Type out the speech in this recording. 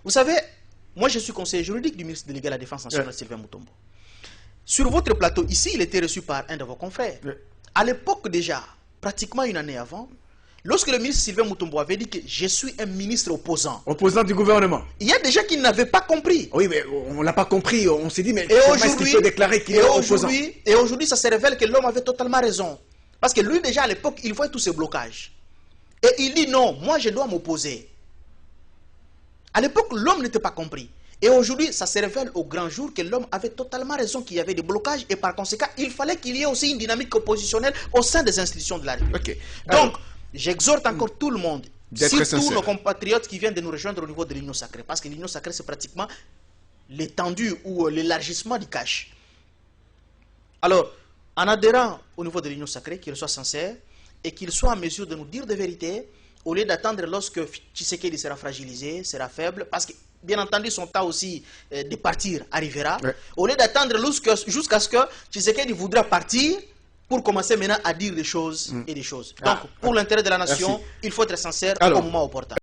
Vous savez, moi je suis conseiller juridique du ministre délégué à la Défense nationale, Sylvain Mutombo. Sur votre plateau, ici, il était reçu par un de vos confrères. À l'époque déjà, pratiquement une année avant, lorsque le ministre Sylvain Mutombo avait dit que je suis un ministre opposant. Opposant du gouvernement. Il y a des gens qui n'avaient pas compris. Oui, mais on l'a pas compris. On s'est dit, mais comment est-ce qu'il peut déclarer qu'il est opposant? Et aujourd'hui, ça se révèle que l'homme avait totalement raison. Parce que lui, déjà à l'époque, il voyait tous ces blocages. Et il dit non, moi je dois m'opposer. À l'époque, l'homme n'était pas compris. Et aujourd'hui, ça se révèle au grand jour que l'homme avait totalement raison, qu'il y avait des blocages. Et par conséquent, il fallait qu'il y ait aussi une dynamique oppositionnelle au sein des institutions de la République. Okay. Donc, j'exhorte encore tout le monde, surtout sincère. nos compatriotes qui viennent de nous rejoindre au niveau de l'Union sacrée. Parce que l'Union sacrée, c'est pratiquement l'étendue ou l'élargissement du cash. Alors, en adhérant au niveau de l'Union sacrée, qu'il soit sincère et qu'il soit en mesure de nous dire des vérités, au lieu d'attendre lorsque Tshisekedi sera fragilisé, sera faible, parce que, bien entendu, son temps aussi de partir arrivera. Au lieu d'attendre jusqu'à ce que Tshisekedi voudra partir pour commencer maintenant à dire des choses et des choses. Donc, pour l'intérêt de la nation, il faut être sincère au moment opportun.